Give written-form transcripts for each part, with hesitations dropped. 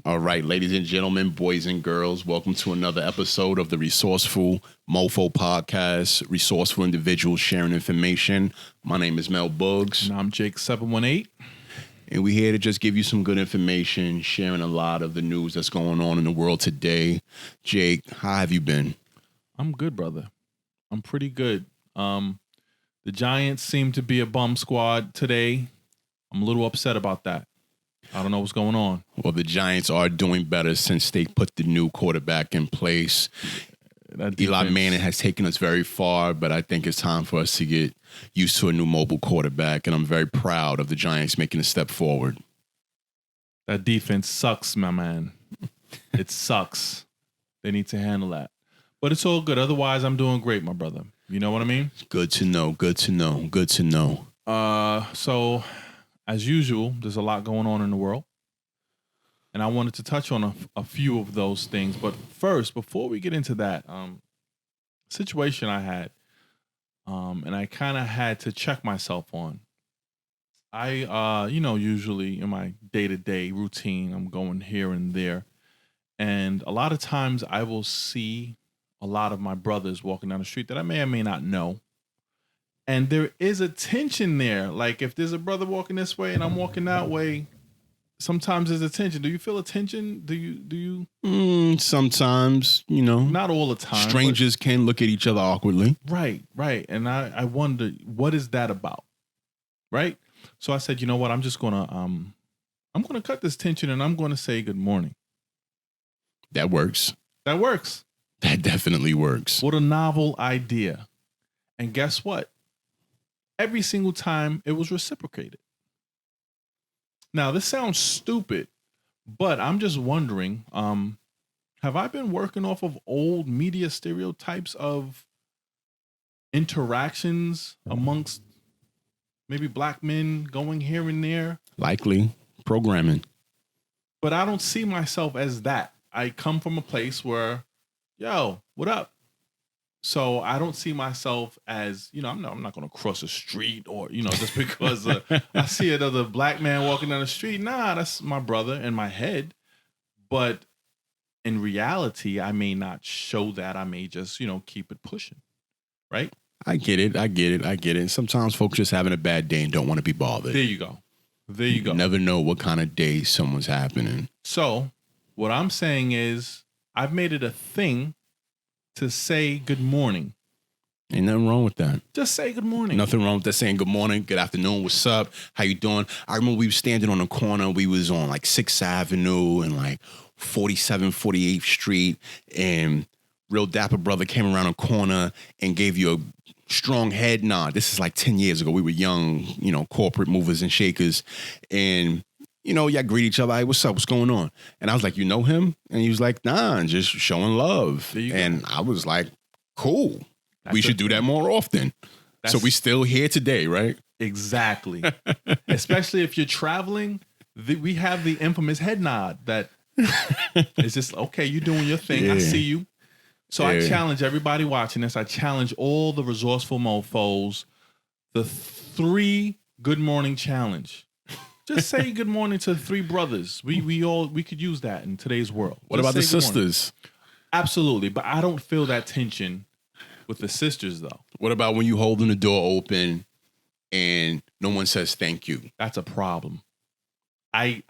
All right, ladies and gentlemen, boys and girls, welcome to another episode of the Resourceful Mofo podcast. Resourceful individuals sharing information. My name is Mel Buggs. And I'm Jake 718. And we're here to just give you some good information, sharing a lot of the news that's going on in the world today. Jake, how have you been? I'm good, brother. I'm pretty good. The Giants seem to be a bum squad today. I'm a little upset about that. I don't know what's going on. Well, the Giants are doing better since they put the new quarterback in place. Eli Manning has taken us very far, but I think it's time for us to get used to a new mobile quarterback, and I'm very proud of the Giants making a step forward. That defense sucks, my man. It sucks. They need to handle that. But it's all good. Otherwise, I'm doing great, my brother. You know what I mean? Good to know. Good to know. Good to know. So, as usual, there's a lot going on in the world. And I wanted to touch on a few of those things. But first, before we get into that, situation I had, and I kind of had to check myself on. I, usually in my day-to-day routine, I'm going here and there. And a lot of times I will see a lot of my brothers walking down the street that I may or may not know. And there is a tension there. Like if there's a brother walking this way and I'm walking that way, sometimes there's a tension. Do you feel a tension? Do you? Sometimes, Not all the time. Strangers can look at each other awkwardly. Right. And I wonder, what is that about? Right? So I said, you know what? I'm just gonna cut this tension and I'm gonna say good morning. That works. That definitely works. What a novel idea. And guess what? Every single time it was reciprocated. Now, this sounds stupid, but I'm just wondering, have I been working off of old media stereotypes of interactions amongst maybe black men going here and there? Likely programming. But I don't see myself as that. I come from a place where, yo, what up? So I don't see myself as, I'm not going to cross the street or, just because I see another black man walking down the street. Nah, that's my brother in my head. But in reality, I may not show that. I may just, keep it pushing. Right? I get it. Sometimes folks just having a bad day and don't want to be bothered. There you go. You never know what kind of day someone's happening. So what I'm saying is I've made it a thing to say good morning. Ain't nothing wrong with that. Just say good morning. Nothing wrong with that, saying good morning, good afternoon, what's up, how you doing? I remember we were standing on the corner. We was on like 6th Avenue and like 47th, 48th Street. And real dapper brother came around a corner and gave you a strong head nod. This is like 10 years ago. We were young, corporate movers and shakers. And y'all greet each other. Hey, what's up? What's going on? And I was like, you know him? And he was like, nah, just showing love. And I was like, cool. We should do that more often. So we still here today, right? Exactly. Especially if you're traveling, we have the infamous head nod that it's just, okay, you're doing your thing. Yeah. I see you. So I challenge everybody watching this. I challenge all the resourceful mofos, the 3 good morning challenge. Just say good morning to 3 brothers. We could use that in today's world. What about the sisters? Absolutely, but I don't feel that tension with the sisters though. What about when you holding the door open and no one says thank you? That's a problem. I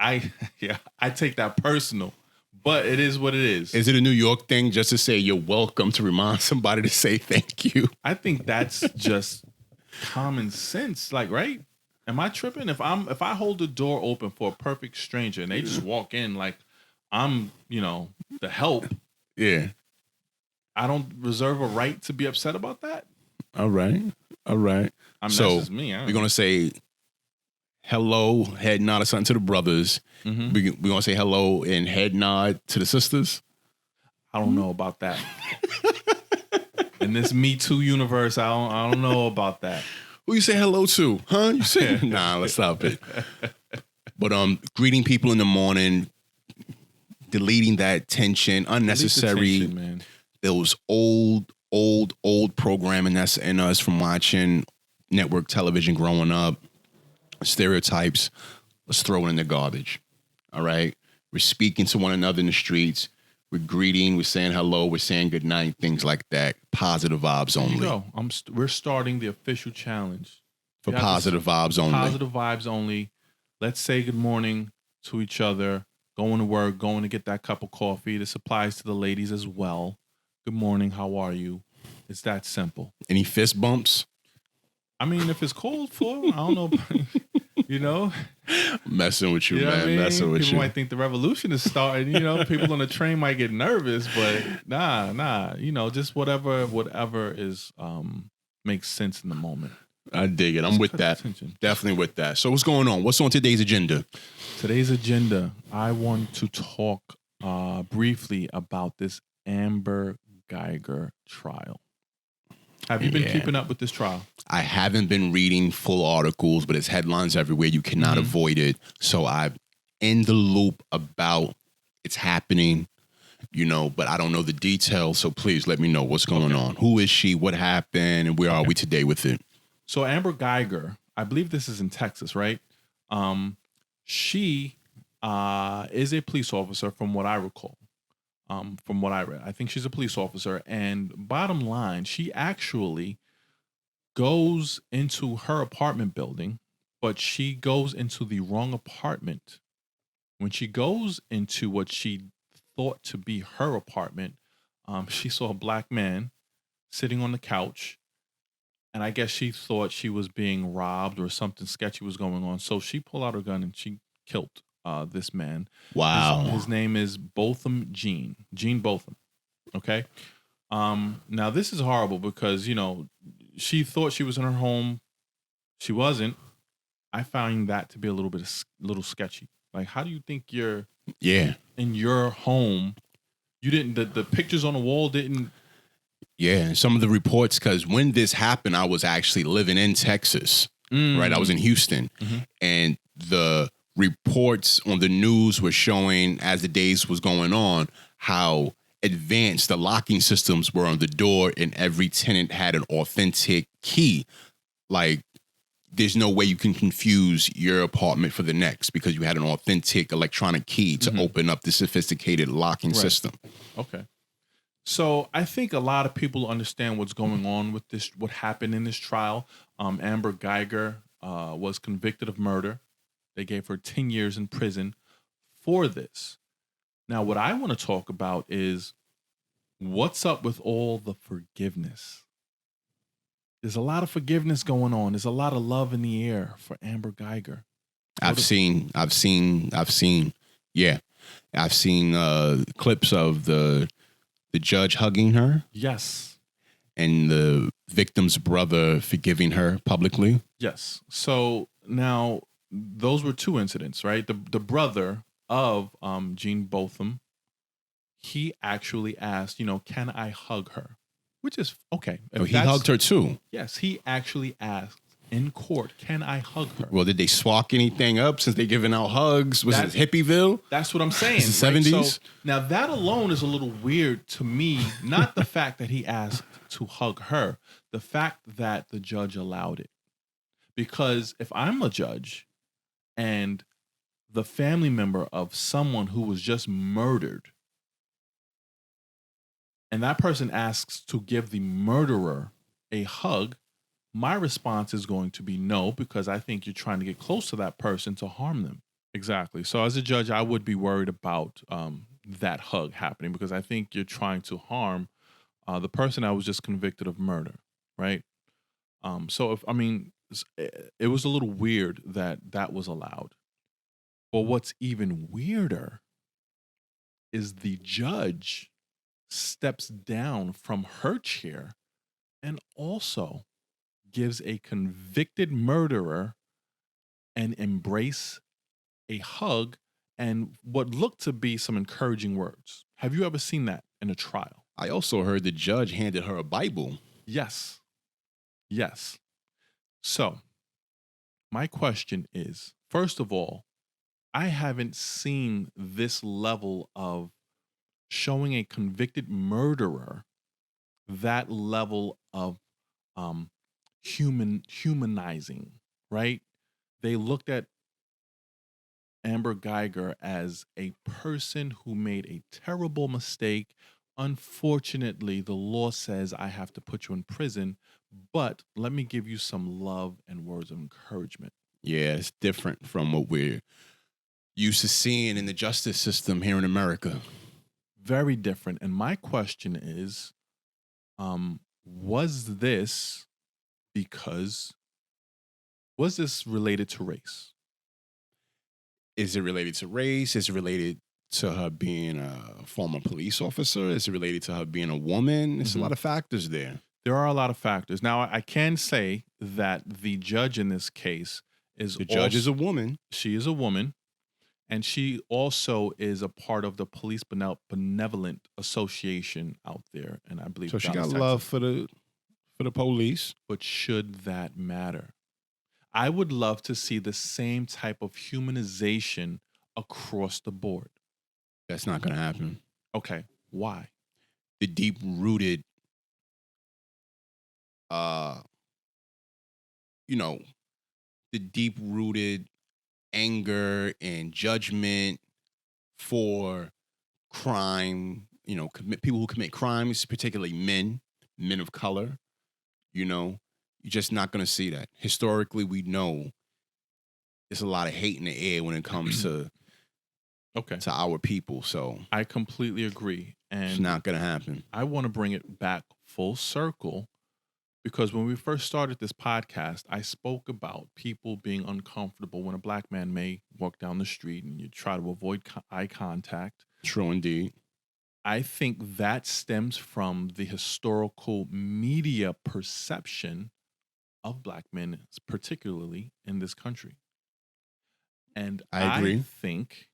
take that personal, but it is what it is. Is it a New York thing just to say you're welcome to remind somebody to say thank you? I think that's just common sense, like, right? Am I tripping? If I hold the door open for a perfect stranger and they just walk in like I'm, the help. Yeah. I don't reserve a right to be upset about that. All right. I mean, So that's just me. We're going to say hello, head nod or something to the brothers. Mm-hmm. We're going to say hello and head nod to the sisters. I don't know about that. In this Me Too universe, I don't know about that. Who you say hello to? Huh? You say, nah, let's stop it. But greeting people in the morning, deleting that tension, unnecessary. Tension, man. Those old programming that's in us from watching network television growing up, stereotypes, let's throw it in the garbage. All right. We're speaking to one another in the streets. We're greeting. We're saying hello. We're saying good night. Things like that. Positive vibes There you only. go. We're starting the official challenge. For positive vibes only. Positive vibes only. Let's say good morning to each other. Going to work, going to get that cup of coffee. This applies to the ladies as well. Good morning. How are you? It's that simple. Any fist bumps? I mean, if it's cold for, I don't know, you know. Messing with you, You know man. what I mean? Messing with People you. might think the revolution is starting. You know, people on the train might get nervous, but nah. You know, just whatever is makes sense in the moment. I dig it. I'm with that. Attention. Definitely with that. So what's going on? What's on today's agenda? Today's agenda, I want to talk briefly about this Amber Geiger trial. Have you been keeping up with this trial? I haven't been reading full articles, but it's headlines everywhere. You cannot avoid it. So I'm in the loop about it's happening, you know, but I don't know the details. So please let me know what's going on. Who is she? What happened? And where are we today with it? So Amber Geiger, I believe this is in Texas, right? She is a police officer from what I recall. From what I read, I think she's a police officer. And bottom line, she actually goes into her apartment building, but she goes into the wrong apartment. When she goes into what she thought to be her apartment, she saw a black man sitting on the couch. And I guess she thought she was being robbed or something sketchy was going on. So she pulled out her gun and she killed this man. Wow. His name is Botham Gene Botham. Okay. Now this is horrible because, you know, she thought she was in her home. She wasn't. I found that to be a little sketchy. Like, how do you think you're in your home? You didn't, the pictures on the wall didn't. Yeah. And some of the reports, because when this happened, I was actually living in Texas, right? I was in Houston, and the reports on the news were showing, as the days was going on, how advanced the locking systems were on the door, and every tenant had an authentic key. Like, there's no way you can confuse your apartment for the next because you had an authentic electronic key to open up the sophisticated locking system. Okay. So I think a lot of people understand what's going on with this, what happened in this trial. Amber Geiger was convicted of murder. They gave her 10 years in prison for this. Now, what I want to talk about is what's up with all the forgiveness. There's a lot of forgiveness going on. There's a lot of love in the air for Amber Geiger. I've seen clips of the judge hugging her. Yes. And the victim's brother forgiving her publicly. Yes. So now those were two incidents, right? The brother of Gene Botham, he actually asked, you know, can I hug her? Which is okay. Oh, he hugged her too. Yes, he actually asked in court, can I hug her? Well, did they spark anything up since they giving out hugs? Was it Hippieville? That's what I'm saying. It's the 70s? So, now that alone is a little weird to me. Not the fact that he asked to hug her, the fact that the judge allowed it. Because if I'm a judge and the family member of someone who was just murdered, and that person asks to give the murderer a hug, my response is going to be no, because I think you're trying to get close to that person to harm them. Exactly. So as a judge, I would be worried about that hug happening because I think you're trying to harm the person that was just convicted of murder, right? It was a little weird that was allowed. But what's even weirder is the judge steps down from her chair and also gives a convicted murderer an embrace, a hug, and what looked to be some encouraging words. Have you ever seen that in a trial? I also heard the judge handed her a Bible. Yes. Yes. So, my question is, first of all, I haven't seen this level of showing a convicted murderer that level of humanizing, right? They looked at Amber Geiger as a person who made a terrible mistake. Unfortunately, the law says I have to put you in prison, but let me give you some love and words of encouragement. Yeah, it's different from what we're used to seeing in the justice system here in America. Very different. And my question is, was this related to race? Is it related to race? Is it related to her being a former police officer? Is it related to her being a woman? There's a lot of factors there. There are a lot of factors. Now, I can say that the judge in this case is The judge is a woman. She is a woman, and she also is a part of the Police Benevolent Association out there, and I believe So she Dallas, got love Texas. for the police. But should that matter? I would love to see the same type of humanization across the board. That's not going to happen. Okay, why? The deep-rooted, the deep-rooted anger and judgment for crime, people who commit crimes, particularly men of color, you're just not going to see that. Historically, we know there's a lot of hate in the air when it comes to to our people. So I completely agree. And it's not going to happen. I want to bring it back full circle because when we first started this podcast, I spoke about people being uncomfortable when a black man may walk down the street and you try to avoid eye contact. True indeed. I think that stems from the historical media perception of black men, particularly in this country. And I agree. I think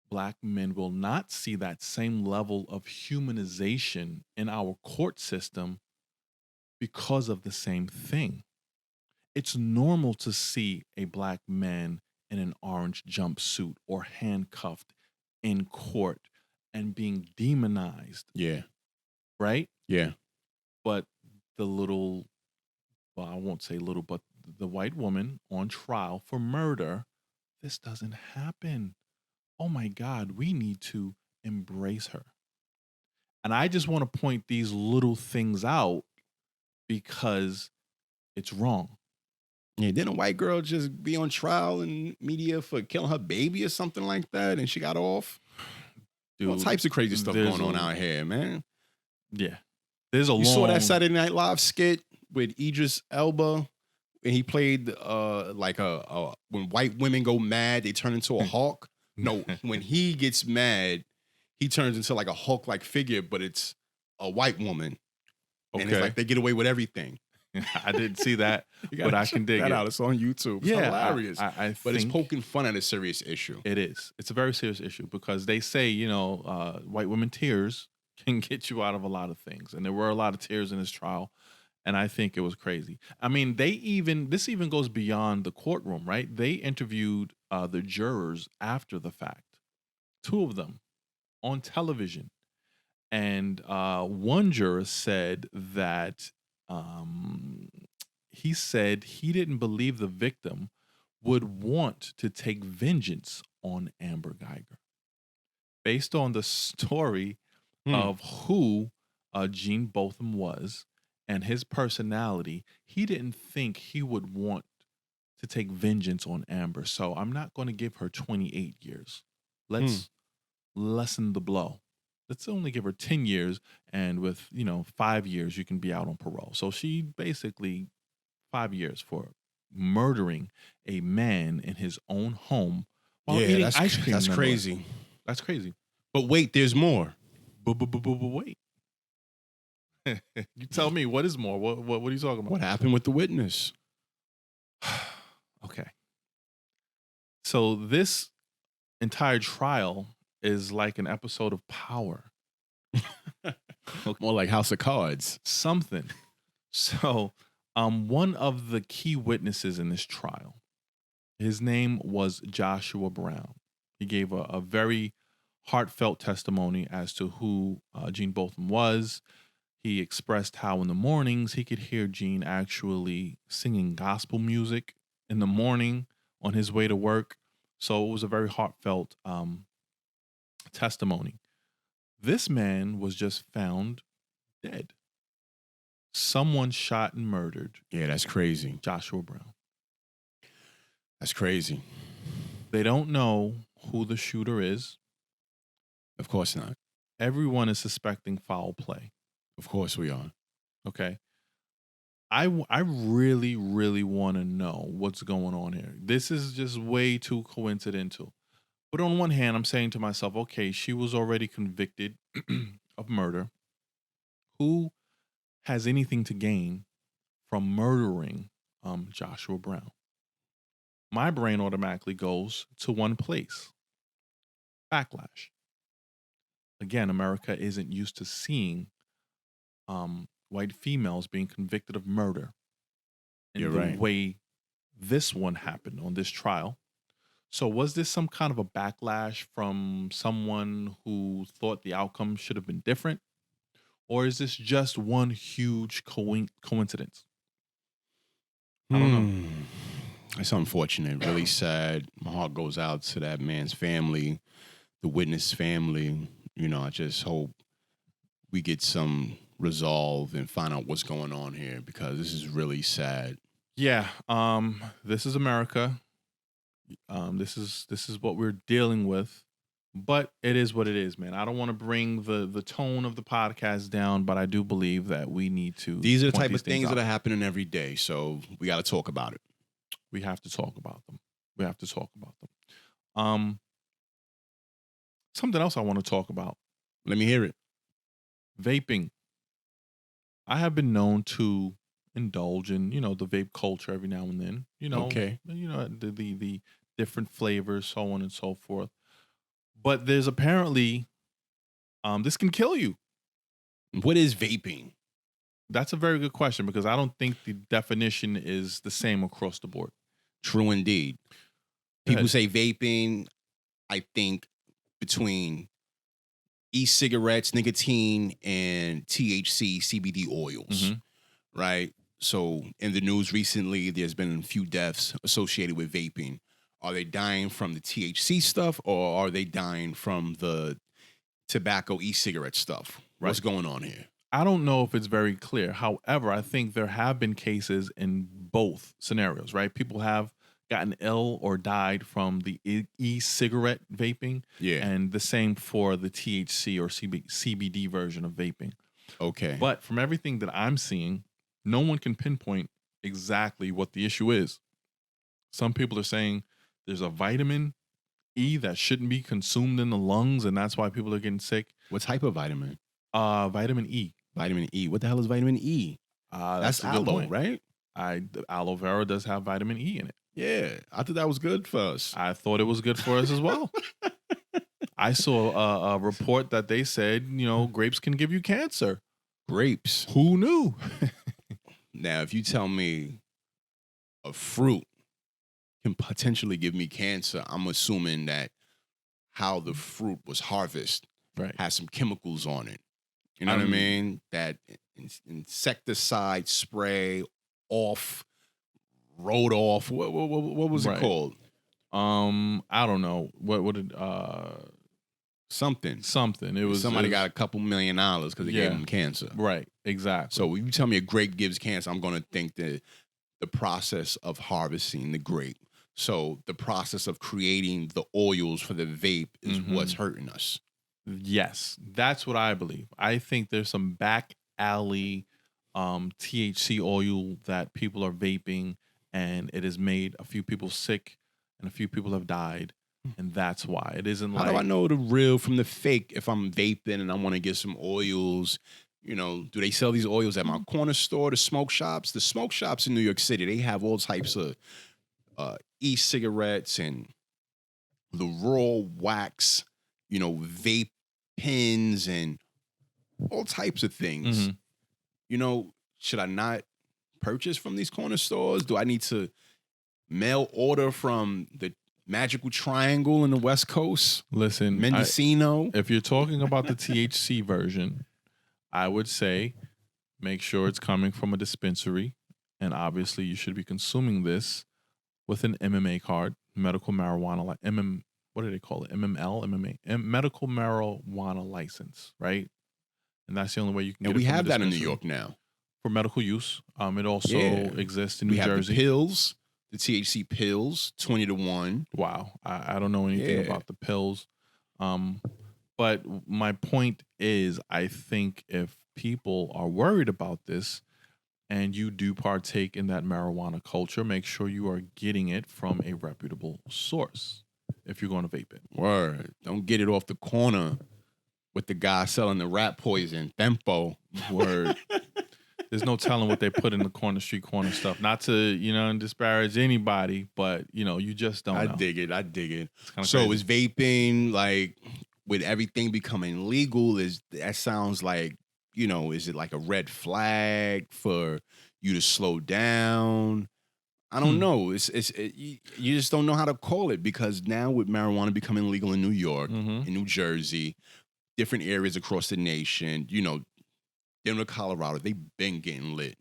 black men will not see that same level of humanization in our court system because of the same thing. It's normal to see a black man in an orange jumpsuit or handcuffed in court and being demonized. Yeah. Right? Yeah. But I won't say little, but the white woman on trial for murder, this doesn't happen. Oh my God, we need to embrace her. And I just want to point these little things out because it's wrong. Yeah, didn't a white girl just be on trial in media for killing her baby or something like that, and she got off? Dude, all types of crazy stuff going on out here, man. Yeah. You saw that Saturday Night Live skit with Idris Elba, and he played when white women go mad, they turn into a hawk. No, when he gets mad, he turns into like a Hulk-like figure, but it's a white woman. And it's like they get away with everything. I didn't see that, but I can dig that it. Out. It's on YouTube. It's hilarious. But it's poking fun at a serious issue. It is. It's a very serious issue because they say, white women tears can get you out of a lot of things. And there were a lot of tears in this trial. And I think it was crazy. I mean, this even goes beyond the courtroom, right? They interviewed the jurors after the fact, 2 of them on television. And one juror said that he said he didn't believe the victim would want to take vengeance on Amber Geiger. Based on the story of who Gene Botham was and his personality, he didn't think he would want to take vengeance on Amber. So I'm not going to give her 28 years. Let's lessen the blow. Let's only give her 10 years, and with 5 years you can be out on parole. So she basically 5 years for murdering a man in his own home while eating ice cream. That's crazy. That's crazy. But wait, there's more. But wait. You tell me, what is more? What are you talking about? What happened with the witness? Okay. So this entire trial is like an episode of Power. More like House of Cards. Something. So one of the key witnesses in this trial, his name was Joshua Brown. He gave a very heartfelt testimony as to who Gene Botham was. He expressed how in the mornings he could hear Gene actually singing gospel music in the morning on his way to work. So it was a very heartfelt testimony. This man was just found dead. Someone shot and murdered Yeah, that's crazy. Joshua Brown. That's crazy. They don't know who the shooter is. Of course not. Everyone is suspecting foul play. Of course we are. Okay. I really, really want to know what's going on here. This is just way too coincidental. But on one hand, I'm saying to myself, okay, she was already convicted of murder. Who has anything to gain from murdering Joshua Brown? My brain automatically goes to one place: backlash. Again, America isn't used to seeing white females being convicted of murder in You're the right. way this one happened on this trial. So was this some kind of a backlash from someone who thought the outcome should have been different? Or is this just one huge coincidence? I don't know. It's unfortunate, really sad. My heart goes out to that man's family, the witness family. You know, I just hope we get some resolve and find out what's going on here, because this is really sad. Yeah, this is America. This is what we're dealing with. But it is what it is, man. I don't want to bring the tone of the podcast down, but I do believe that we need to. These are the point type these of things out. that are happening every day, so we got to talk about it. We have to talk about them. Something else I want to talk about: Let me hear it. vaping. I have been known to indulge in, the vape culture every now and then. Okay. The different flavors, so on and so forth. But there's apparently this can kill you. What is vaping? That's a very good question, because I don't think the definition is the same across the board. True indeed. People say vaping, I think between e-cigarettes, nicotine, and THC, CBD oils, right? So in the news recently, there's been a few deaths associated with vaping. Are they dying from the THC stuff, or are they dying from the tobacco e-cigarette stuff? Right. What's going on here? I don't know if it's very clear. However, I think there have been cases in both scenarios, right? People have gotten ill or died from the e-cigarette vaping. Yeah. And the same for the THC or CBD version of vaping. Okay. But from everything that I'm seeing, no one can pinpoint exactly what the issue is. Some people are saying there's a vitamin E that shouldn't be consumed in the lungs, and that's why people are getting sick. What type of vitamin? Vitamin E. Vitamin E. What the hell is vitamin E? That's a good aloe, point. right? The aloe vera does have vitamin E in it. Yeah, I thought that was good for us. I thought it was good for us as well. I saw a report that they said, grapes can give you cancer. Grapes. Who knew? Now, if you tell me a fruit can potentially give me cancer, I'm assuming that how the fruit was harvested has some chemicals on it. You know what I mean? That insecticide spray rode off. What was it called? I don't know. What did something? It was somebody got a couple $1 million because they gave them cancer. Right, exactly. So when you tell me a grape gives cancer, I'm going to think that the process of harvesting the grape. So the process of creating the oils for the vape is what's hurting us. Yes, that's what I believe. I think there's some back alley THC oil that people are vaping, and it has made a few people sick and a few people have died. And that's why it isn't How like. do I know the real from the fake if I'm vaping and I want to get some oils? Do they sell these oils at my corner store, the smoke shops? The smoke shops in New York City, they have all types of e-cigarettes and the raw wax, vape pens and all types of things. Should I not purchase from these corner stores? Do I need to mail order from the Magical Triangle in the West Coast? Listen, Mendocino? If you're talking about the THC version, I would say make sure it's coming from a dispensary. And obviously you should be consuming this with an MMA card. medical marijuana, like what do they call it? MML, MMA, medical marijuana license, right? And that's the only way you can And get we it from a have that in New dispensary York now. for medical use. It also Yeah. exists in We New have Jersey. the pills, the THC pills, 20 to 1. Wow. I don't know anything Yeah. about the pills. But my point is, I think if people are worried about this and you do partake in that marijuana culture, make sure you are getting it from a reputable source if you're going to vape it. Word. Don't get it off the corner with the guy selling the rat poison, Tempo. Word. There's no telling what they put in the street corner stuff. Not to, disparage anybody, but, you just don't know. I dig it. So is vaping, like, with everything becoming legal, that sounds like, is it like a red flag for you to slow down? I don't know. You just don't know how to call it, because now with marijuana becoming legal in New York, in New Jersey, different areas across the nation, Denver, Colorado, they been getting lit,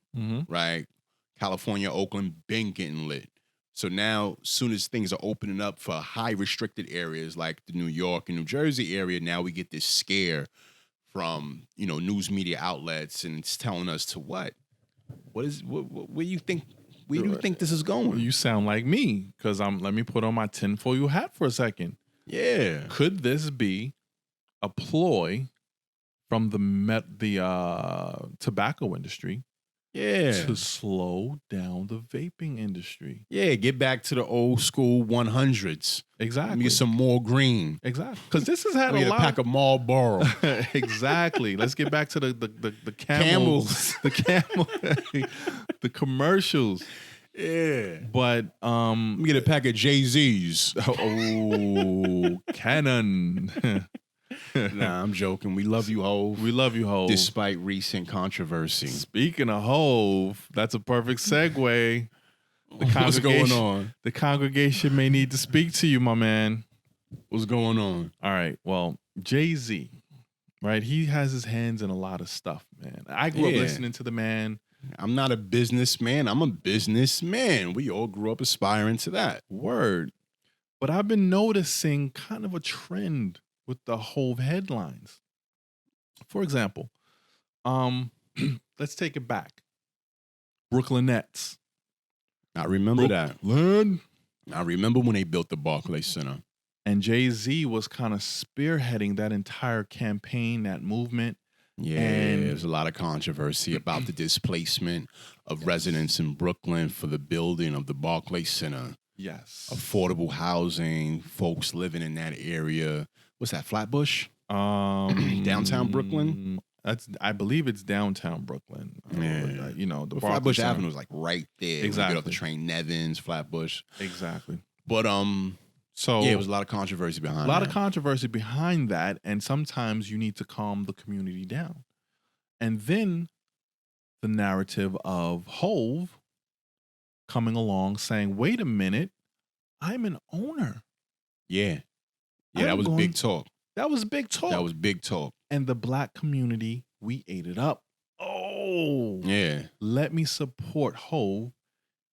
right? California, Oakland, been getting lit. So now, soon as things are opening up for high restricted areas like the New York and New Jersey area, now we get this scare from, news media outlets, and it's telling us to what? What do you think? Where do you think this is going? You sound like me, because let me put on my tinfoil hat for a second. Yeah. Could this be a ploy from the tobacco industry to slow down the vaping industry? Yeah, get back to the old school 100s. Exactly. Let me get some more green. Exactly. Because this has had a lot pack of Marlboro. Exactly. Let's get back to the camels. The camel. The commercials. Yeah. But let me get a pack of Jay-Z's. Oh, Canon. Nah, I'm joking. We love you, Hove. We love you, Hove. Despite recent controversy. Speaking of Hove, that's a perfect segue. What's going on? The congregation may need to speak to you, my man. What's going on? All right. Well, Jay-Z, right? He has his hands in a lot of stuff, man. I grew up listening to the man. I'm not a businessman. I'm a businessman. We all grew up aspiring to that. Word. But I've been noticing kind of a trend with the Hove headlines. For example, let's take it back. Brooklyn Nets. I remember that. I remember when they built the Barclays Center. And Jay-Z was kind of spearheading that entire campaign, that movement. Yeah, and there's a lot of controversy about the displacement of residents in Brooklyn for the building of the Barclays Center. Yes. Affordable housing, folks living in that area. What's that, Flatbush? Downtown Brooklyn? I believe it's downtown Brooklyn. Yeah. The Flatbush Avenue is like right there. Exactly. Get off the train, Nevins, Flatbush. Exactly. But so it was a lot of controversy behind that. A lot of controversy behind that, and sometimes you need to calm the community down. And then the narrative of Hove coming along saying, wait a minute, I'm an owner. Yeah. Yeah, that was big talk. That was big talk. That was big talk. And the black community, we ate it up. Oh. Yeah. Let me support Hove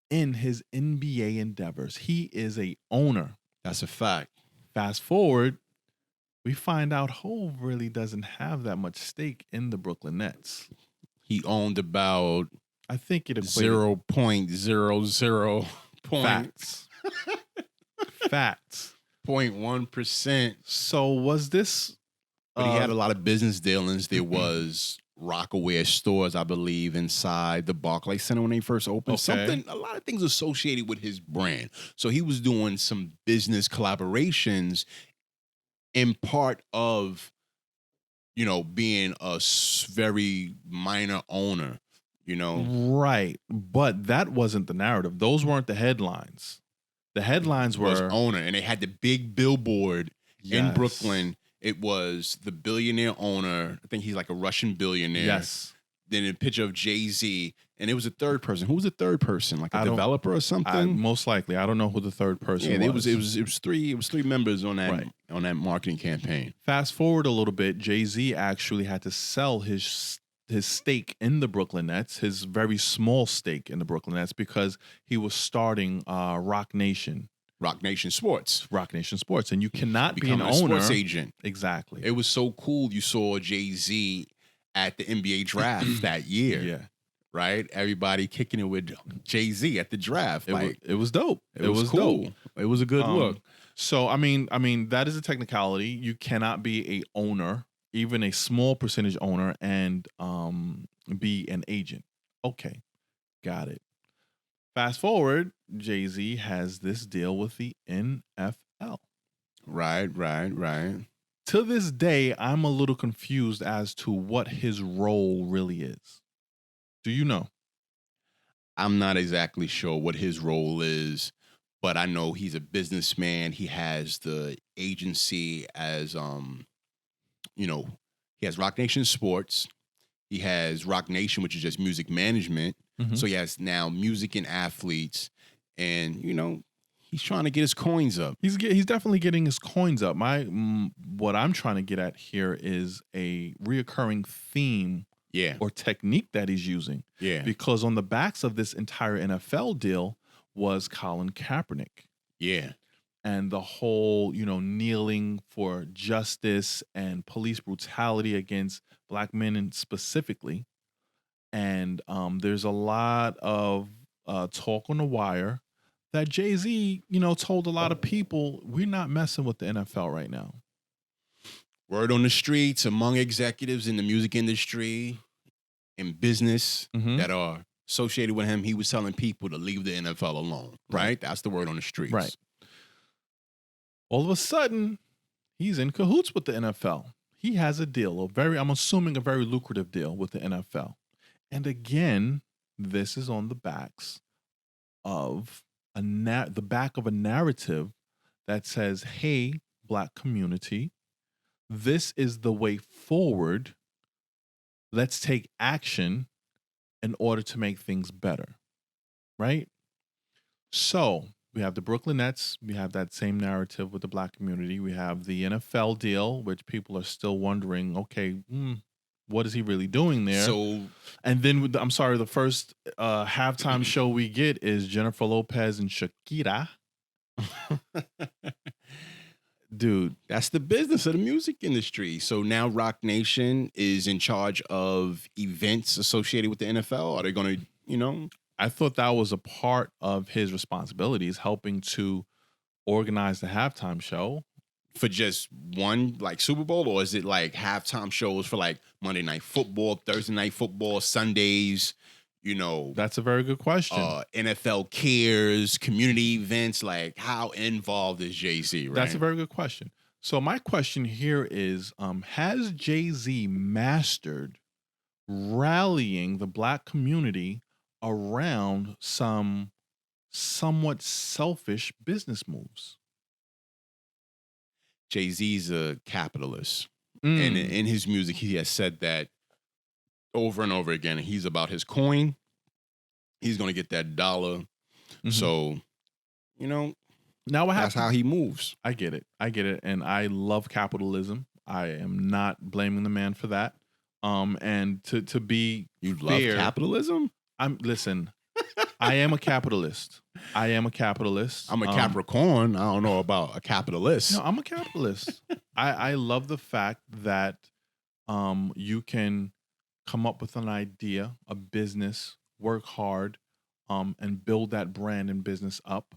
in his NBA endeavors. He is a owner. That's a fact. Fast forward, we find out Hove really doesn't have that much stake in the Brooklyn Nets. He owned about, I think it equated 0.00 facts. Facts. 0.1%. So was this? But he had a lot of business dealings. There was Rockaware stores, I believe, inside the Barclays Center when they first opened. Okay. A lot of things associated with his brand. So he was doing some business collaborations in part of, being a very minor owner, Right. But that wasn't the narrative. Those weren't the headlines. The headlines was were owner, and they had the big billboard in Yes. Brooklyn. It was the billionaire owner. I think he's like a Russian billionaire. Yes. Then a picture of Jay-Z, and it was a third person. Who was the third person? Like a developer or something? Most likely. I don't know who the third person was. It was three members on that marketing campaign. Fast forward a little bit, Jay-Z actually had to sell his stake in the Brooklyn Nets, his very small stake in the Brooklyn Nets, because he was starting Rock Nation. Rock Nation Sports. Rock Nation Sports, and you cannot be an Becoming a owner. sports agent. Exactly. It was so cool. You saw Jay-Z at the NBA draft that year. Yeah. Right? Everybody kicking it with Jay-Z at the draft. It was dope. It was cool. Dope. It was a good look. So I mean, that is a technicality. You cannot be a owner, even a small percentage owner, and be an agent. Okay, got it. Fast forward, Jay-Z has this deal with the NFL. Right. To this day, I'm a little confused as to what his role really is. Do you know? I'm not exactly sure what his role is, but I know he's a businessman. He has the agency as he has Rock Nation Sports. He has Rock Nation, which is just music management. Mm-hmm. So he has now music and athletes, and he's trying to get his coins up. He's definitely getting his coins up. What I'm trying to get at here is a reoccurring theme, or technique that he's using. Yeah, because on the backs of this entire NFL deal was Colin Kaepernick. Yeah, and the whole kneeling for justice and police brutality against Black men, and specifically. And there's a lot of talk on the wire that Jay-Z, told a lot of people, we're not messing with the NFL right now. Word on the streets among executives in the music industry and business that are associated with him, he was telling people to leave the NFL alone, right? That's the word on the streets. Right. All of a sudden, he's in cahoots with the NFL. He has a deal, I'm assuming a very lucrative deal with the NFL. And again, this is on the backs of the back of a narrative that says, hey, Black community, this is the way forward. Let's take action in order to make things better, right? So we have the Brooklyn Nets. We have that same narrative with the Black community. We have the NFL deal, which people are still wondering, okay, what is he really doing there? So, and then the first halftime show we get is Jennifer Lopez and Shakira. Dude, that's the business of the music industry. So now Rock Nation is in charge of events associated with the NFL. Are they going to, I thought that was a part of his responsibilities, helping to organize the halftime show. For just one, like, Super Bowl? Or is it like halftime shows for like Monday Night Football, Thursday Night Football, Sundays, That's a very good question. NFL Cares, community events, like how involved is Jay-Z, right? That's a very good question. So my question here is, has Jay-Z mastered rallying the Black community around some somewhat selfish business moves? Jay-Z's a capitalist. And in his music, he has said that over and over again. He's about his coin. He's going to get that dollar. Mm-hmm. So, now what happens? That's how he moves. I get it. And I love capitalism. I am not blaming the man for that. And to be You fair, love capitalism? Listen, I am a capitalist. I'm a Capricorn. I don't know about a capitalist. No, I'm a capitalist. I love the fact that you can come up with an idea, a business, work hard, and build that brand and business up.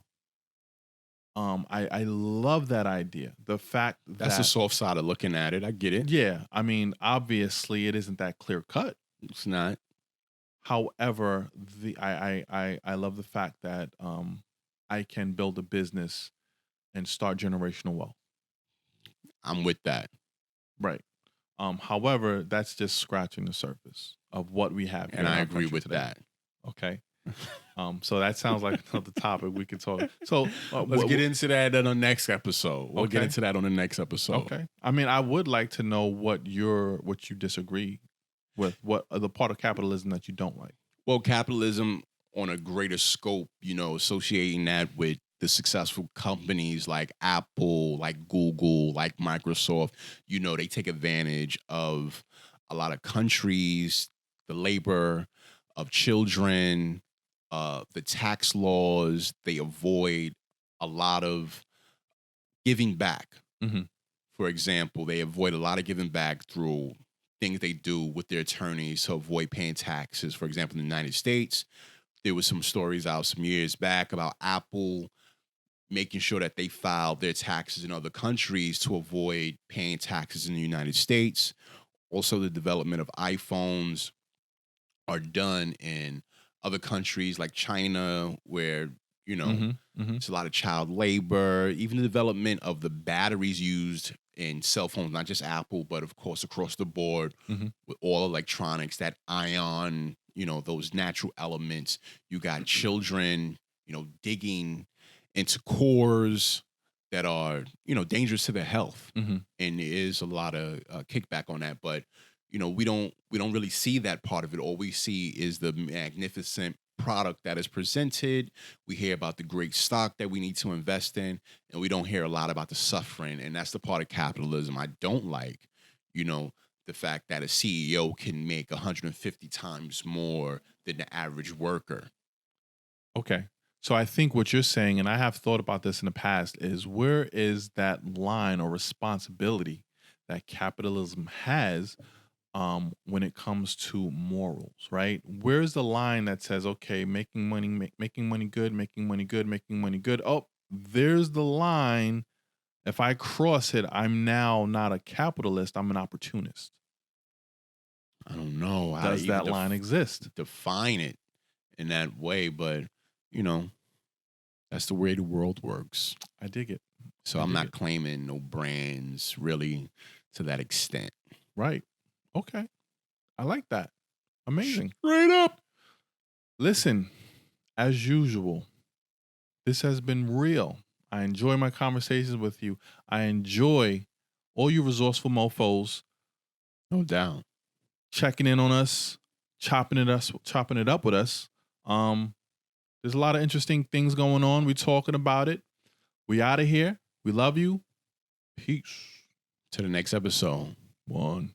I love that idea. The fact that's the soft side of looking at it. I get it. Yeah. I mean, obviously it isn't that clear cut. It's not. However, I love the fact that I can build a business and start generational wealth. I'm with that. Right. However, that's just scratching the surface of what we have. And I agree with that. Okay. So that sounds like another topic we could talk. So let's get into that on the next episode. We'll get into that on the next episode. Okay. I mean, I would like to know what you disagree with, what the part of capitalism that you don't like. Well, capitalism on a greater scope, associating that with the successful companies like Apple, like Google, like Microsoft, they take advantage of a lot of countries, the labor of children, the tax laws. They avoid a lot of giving back. Mhm. For example, they avoid a lot of giving back through things they do with their attorneys to avoid paying taxes. For example, in the United States, there was some stories out some years back about Apple making sure that they filed their taxes in other countries to avoid paying taxes in the United States. Also, the development of iPhones are done in other countries like China, where, you know, Mhm. Mhm. it's a lot of child labor, even the development of the batteries used in cell phones, not just Apple, but of course across the board Mhm. with all electronics, that ion, those natural elements. You got children, digging into cores that are, dangerous to their health. Mhm. And there is a lot of kickback on that, but we don't really see that part of it. All we see is the magnificent product that is presented. We hear about the great stock that we need to invest in, and we don't hear a lot about the suffering. And that's the part of capitalism I don't like. You know, the fact that a CEO can make 150 times more than the average worker. Okay. So I think what you're saying, and I have thought about this in the past, is where is that line or responsibility that capitalism has when it comes to morals, right? Where's the line that says, okay, making money, making money good, making money good, making money good? Oh, there's the line. If I cross it, I'm now not a capitalist, I'm an opportunist. I don't know how to Does even that line exist? define it in that way, but you know, that's the way the world works. I dig it. So I I'm dig not it. claiming no brands really to that extent. Right. Okay. I like that. Amazing. Straight up. Listen, as usual, this has been real. I enjoy my conversations with you. I enjoy all you resourceful mofos No doubt. checking in on us, chopping it up with us. There's a lot of interesting things going on. We talking about it. We out of here. We love you. Peace. To the next episode. One.